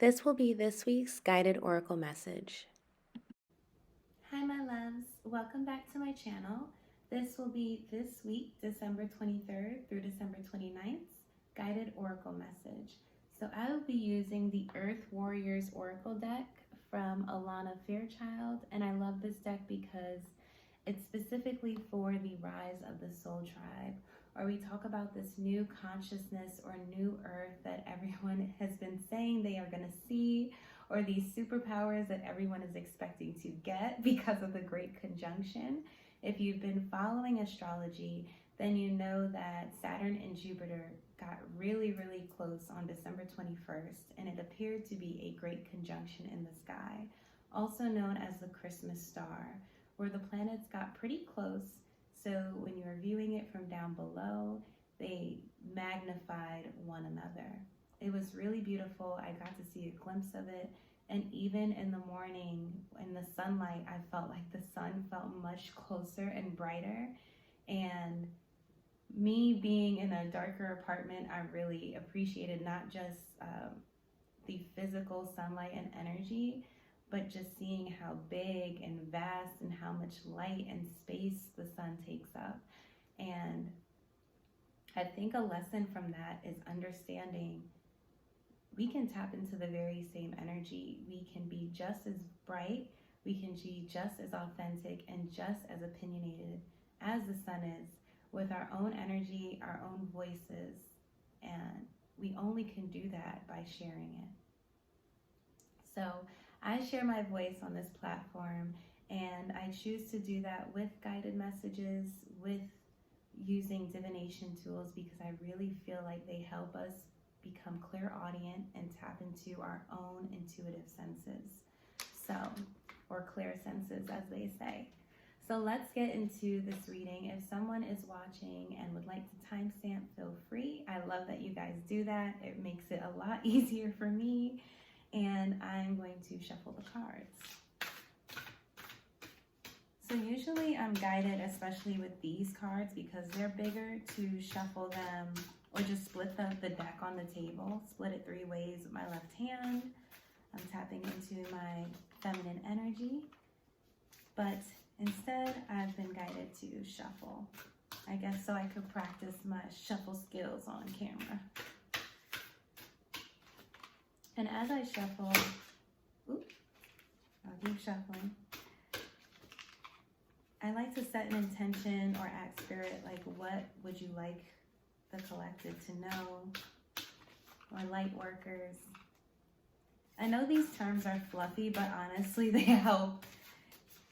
This will be this week's guided oracle message. Hi my loves, welcome back to my channel. This will be this week, December 23rd through December 29th, guided oracle message. So I will be using the Earth Warriors Oracle deck from Alana Fairchild, and I love this deck because it's specifically for the rise of the soul tribe, or we talk about this new consciousness or new earth that everyone has been saying they are going to see, or these superpowers that everyone is expecting to get because of the Great Conjunction. If you've been following astrology, then you know that Saturn and Jupiter got really close on December 21st, and it appeared to be a great conjunction in the sky, also known as the Christmas star, where the planets got pretty close. So when you were viewing it from down below, they magnified one another. It was really beautiful. I got to see a glimpse of it. And even in the morning, in the sunlight, I felt like the sun felt much closer and brighter. And me being in a darker apartment, I really appreciated not just the physical sunlight and energy, but just seeing how big and vast and how much light and space the sun takes up. And I think a lesson from that is understanding we can tap into the very same energy. We can be just as bright, we can be just as authentic and just as opinionated as the sun is, with our own energy, our own voices, and we only can do that by sharing it. So I share my voice on this platform, and I choose to do that with guided messages, with using divination tools, because I really feel like they help us become clairaudient and tap into our own intuitive senses. So, or clear senses, as they say. So let's get into this reading. If someone is watching and would like to timestamp, feel free. I love that you guys do that. It makes it a lot easier for me. And I'm going to shuffle the cards. So usually I'm guided, especially with these cards, because they're bigger, to shuffle them or just split the deck on the table. Split it 3 ways with my left hand. I'm tapping into my feminine energy. But instead, I've been guided to shuffle. I guess so I could practice my shuffle skills on camera. And as I shuffle, I'll keep shuffling. I like to set an intention or ask spirit, like, what would you like the collective to know? Or light workers. I know these terms are fluffy, but honestly, they help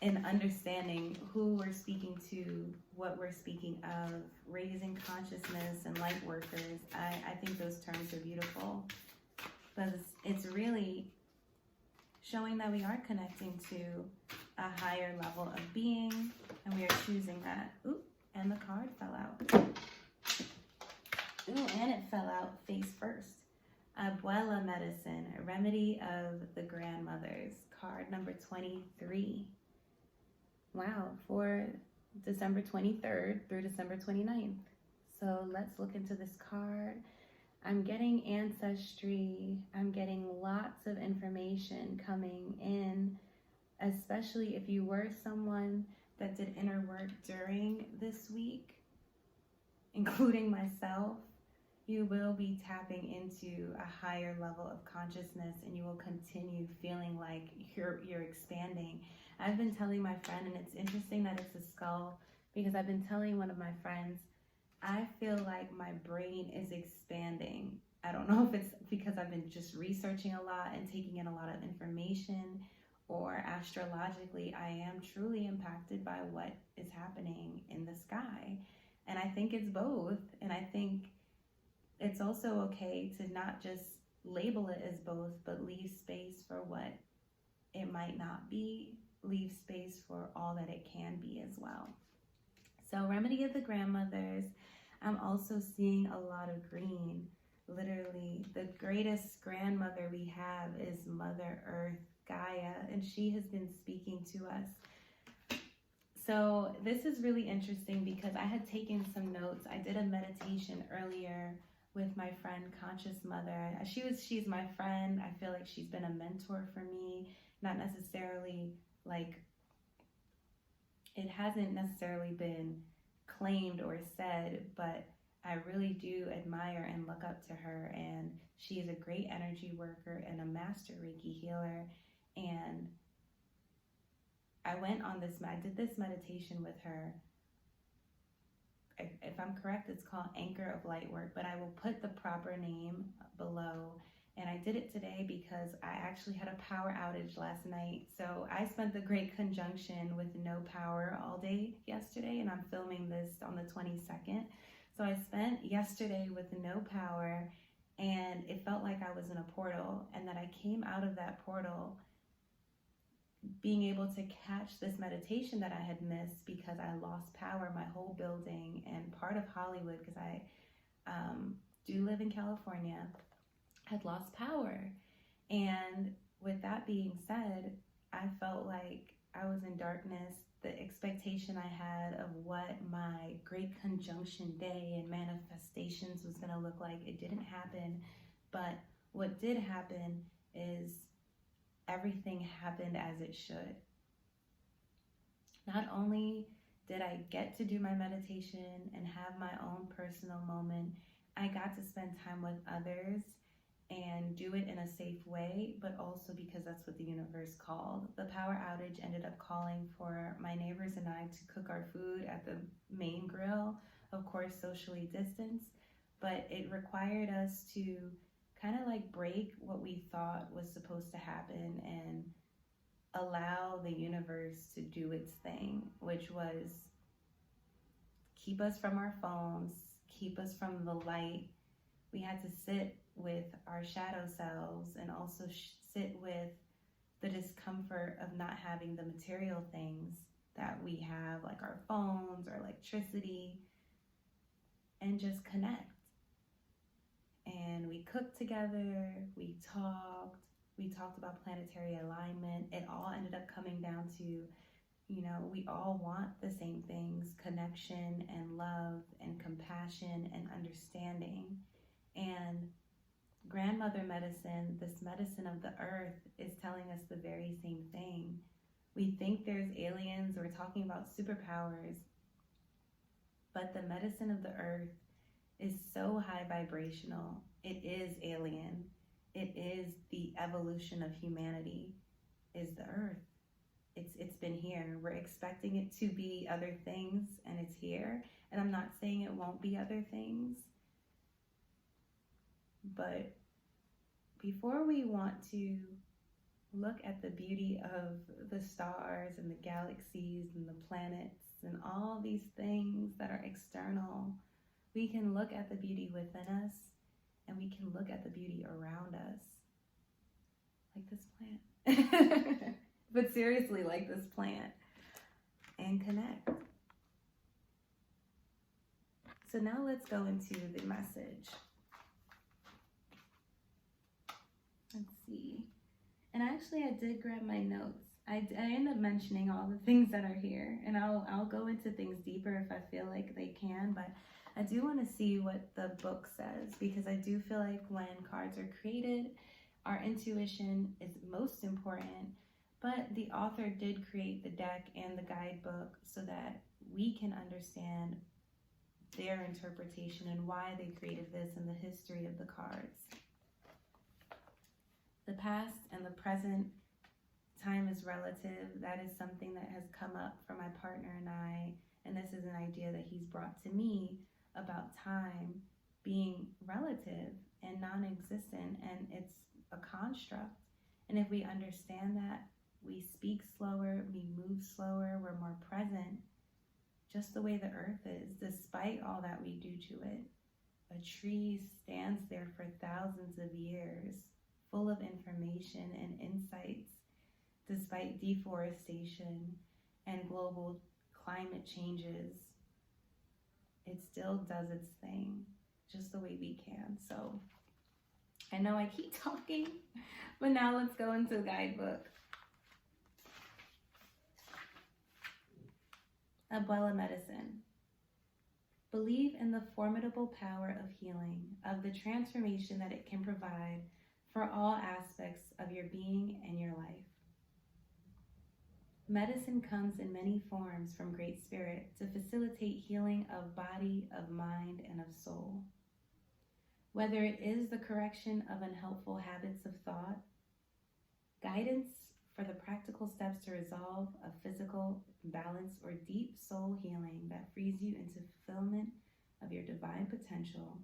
in understanding who we're speaking to, what we're speaking of, raising consciousness and light workers. I think those terms are beautiful. But it's really showing that we are connecting to a higher level of being, and we are choosing that. Ooh, and the card fell out. Ooh, and it fell out face first. Abuela medicine, a remedy of the grandmothers. Card number 23. Wow, for December 23rd through December 29th. So let's look into this card. I'm getting ancestry. I'm getting lots of information coming in, especially if you were someone that did inner work during this week, including myself. You will be tapping into a higher level of consciousness, and you will continue feeling like you're expanding. I've been telling my friend, and it's interesting that it's a skull, because I've been telling one of my friends, I feel like my brain is expanding. I don't know if it's because I've been just researching a lot and taking in a lot of information, or astrologically, I am truly impacted by what is happening in the sky. And I think it's both. And I think it's also okay to not just label it as both, but leave space for what it might not be. Leave space for all that it can be as well. So remedy of the grandmothers. I'm also seeing a lot of green. Literally, the greatest grandmother we have is Mother Earth, Gaia, and she has been speaking to us. So this is really interesting because I had taken some notes. I did a meditation earlier with my friend Conscious Mother. She's my friend. I feel like she's been a mentor for me, not necessarily like, it hasn't necessarily been claimed or said, but I really do admire and look up to her, and she is a great energy worker and a master Reiki healer. And I did this meditation with her. If I'm correct, it's called Anchor of Light Work, but I will put the proper name below. And I did it today because I actually had a power outage last night. So I spent the Great Conjunction with no power all day yesterday, and I'm filming this on the 22nd. So I spent yesterday with no power, and it felt like I was in a portal, and that I came out of that portal being able to catch this meditation that I had missed because I lost power. My whole building and part of Hollywood, because I do live in California, had lost power. And with that being said, I felt like I was in darkness. The expectation I had of what my Great Conjunction day and manifestations was going to look like, it didn't happen. But what did happen is everything happened as it should. Not only did I get to do my meditation and have my own personal moment, I got to spend time with others and do it in a safe way, but also because that's what the universe called. The power outage ended up calling for my neighbors and I to cook our food at the main grill, of course socially distanced, but it required us to kind of like break what we thought was supposed to happen and allow the universe to do its thing, which was keep us from our phones, keep us from the light. We had to sit with our shadow selves and also sit with the discomfort of not having the material things that we have, like our phones or electricity, and just connect. And we cooked together, we talked about planetary alignment. It all ended up coming down to, we all want the same things: connection and love and compassion and understanding. And grandmother medicine, this medicine of the earth, is telling us the very same thing. We think there's aliens, we're talking about superpowers, but the medicine of the earth is so high vibrational. It is alien. It is the evolution of humanity, is the earth. It's been here. We're expecting it to be other things, and it's here. And I'm not saying it won't be other things, but before we want to look at the beauty of the stars and the galaxies and the planets and all these things that are external, we can look at the beauty within us, and we can look at the beauty around us. Like this plant. But seriously, like this plant. And connect. So now let's go into the message. Let's see. And actually, I did grab my notes. I end up mentioning all the things that are here, and I'll go into things deeper if I feel like they can, but I do want to see what the book says, because I do feel like when cards are created, our intuition is most important, but the author did create the deck and the guidebook so that we can understand their interpretation and why they created this and the history of the cards. The past and the present, time is relative. That is something that has come up for my partner and I, and this is an idea that he's brought to me about time being relative and non-existent, and it's a construct. And if we understand that, we speak slower, we move slower, we're more present, just the way the earth is, despite all that we do to it. A tree stands there for thousands of years, full of information and insights, despite deforestation and global climate changes. It still does its thing, just the way we can. So I know I keep talking, but now let's go into the guidebook. Abuela medicine. Believe in the formidable power of healing, of the transformation that it can provide for all aspects of your being and your life. Medicine comes in many forms from Great Spirit to facilitate healing of body, of mind, and of soul. Whether it is the correction of unhelpful habits of thought, guidance for the practical steps to resolve a physical imbalance, or deep soul healing that frees you into fulfillment of your divine potential,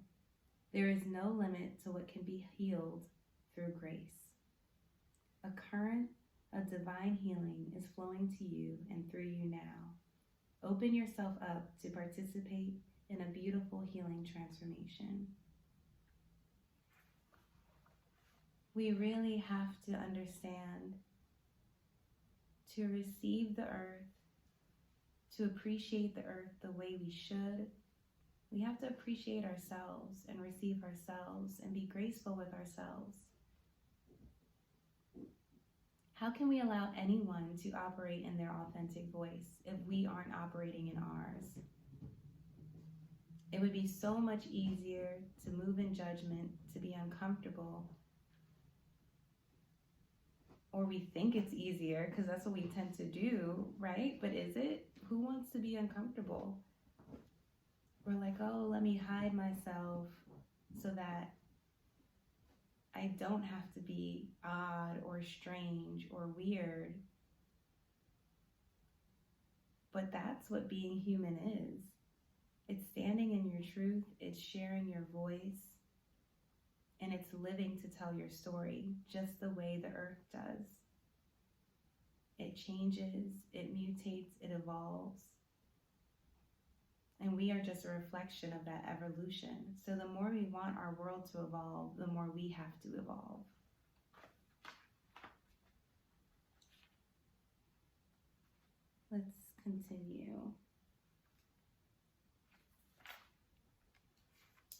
there is no limit to what can be healed through grace. A current of divine healing is flowing to you and through you now. Open yourself up to participate in a beautiful healing transformation. We really have to understand, to receive the earth, to appreciate the earth the way we should, we have to appreciate ourselves and receive ourselves and be graceful with ourselves. How can we allow anyone to operate in their authentic voice if we aren't operating in ours? It would be so much easier to move in judgment, to be uncomfortable. Or we think it's easier because that's what we tend to do, right? But is it? Who wants to be uncomfortable? We're like, oh, let me hide myself so that I don't have to be odd or strange or weird. But that's what being human is. It's standing in your truth, it's sharing your voice, and it's living to tell your story just the way the earth does. It changes, it mutates, it evolves. And we are just a reflection of that evolution. So the more we want our world to evolve, the more we have to evolve. Let's continue.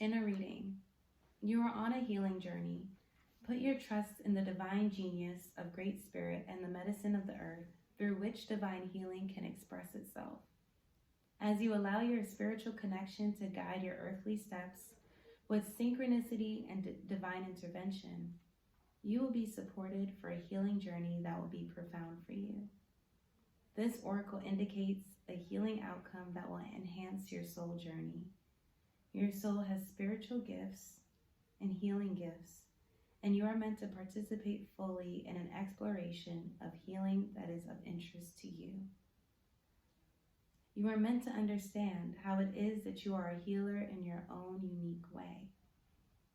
Inner reading. You are on a healing journey. Put your trust in the divine genius of Great Spirit and the medicine of the earth through which divine healing can express itself. As you allow your spiritual connection to guide your earthly steps with synchronicity and divine intervention, you will be supported for a healing journey that will be profound for you. This oracle indicates a healing outcome that will enhance your soul journey. Your soul has spiritual gifts and healing gifts, and you are meant to participate fully in an exploration of healing that is of interest to you. You are meant to understand how it is that you are a healer in your own unique way,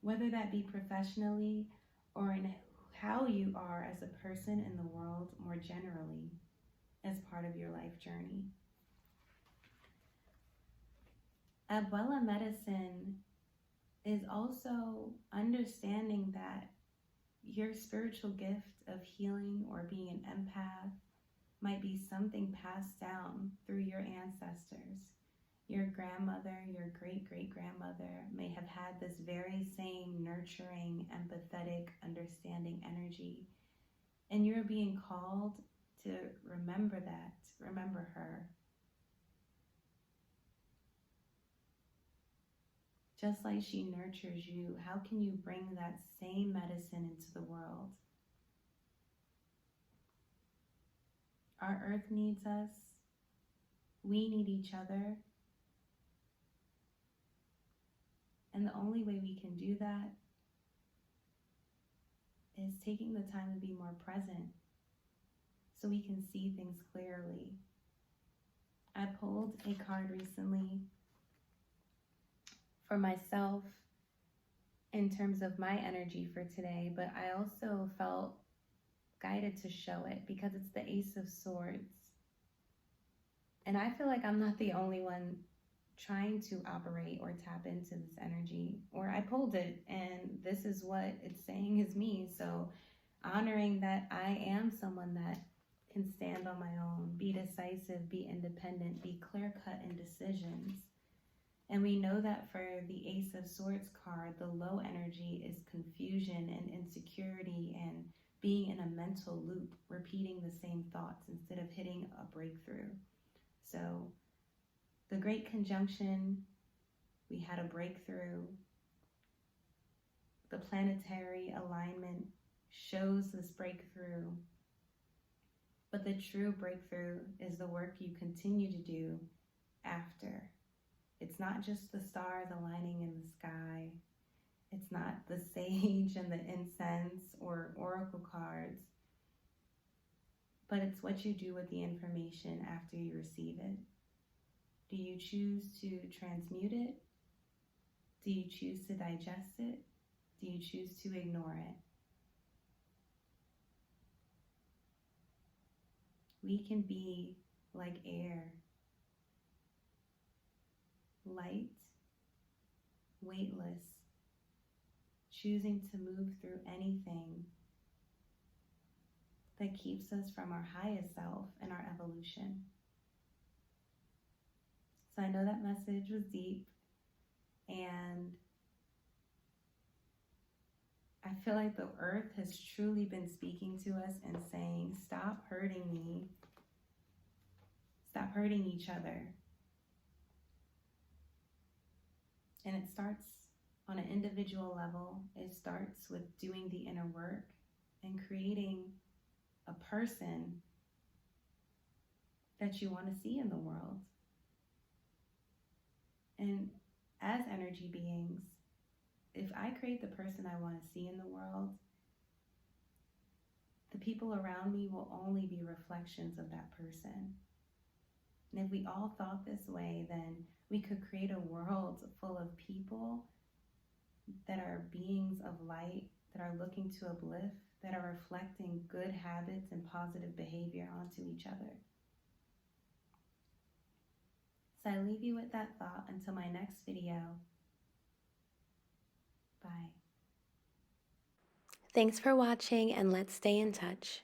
whether that be professionally or in how you are as a person in the world more generally as part of your life journey. Abuela medicine is also understanding that your spiritual gift of healing or being an empath might be something passed down through your ancestors. Your grandmother, your great-great-grandmother may have had this very same nurturing, empathetic, understanding energy. And you're being called to remember that, remember her. Just like she nurtures you, how can you bring that same medicine into the world? Our earth needs us. We need each other. And the only way we can do that is taking the time to be more present so we can see things clearly. I pulled a card recently for myself in terms of my energy for today, but I also felt guided to show it because it's the Ace of Swords. And I feel like I'm not the only one trying to operate or tap into this energy. Or I pulled it and this is what it's saying is me. So honoring that I am someone that can stand on my own, be decisive, be independent, be clear-cut in decisions. And we know that for the Ace of Swords card, the low energy is confusion and insecurity and being in a mental loop, repeating the same thoughts instead of hitting a breakthrough. So the Great Conjunction We had a breakthrough. The planetary alignment shows this breakthrough. But the true breakthrough is the work you continue to do after. It's not just the stars aligning in the sky. It's not the sage and the incense or oracle cards. But it's what you do with the information after you receive it. Do you choose to transmute it? Do you choose to digest it? Do you choose to ignore it? We can be like air, light, weightless, choosing to move through anything that keeps us from our highest self and our evolution. So I know that message was deep, and I feel like the earth has truly been speaking to us and saying, stop hurting me. Stop hurting each other. And it starts on an individual level. It starts with doing the inner work and creating a person that you want to see in the world. And as energy beings, if I create the person I want to see in the world, the people around me will only be reflections of that person. And if we all thought this way, then we could create a world full of people that are beings of light, that are looking to uplift, that are reflecting good habits and positive behavior onto each other. So I leave you with that thought until my next video. Bye. Thanks for watching, and let's stay in touch.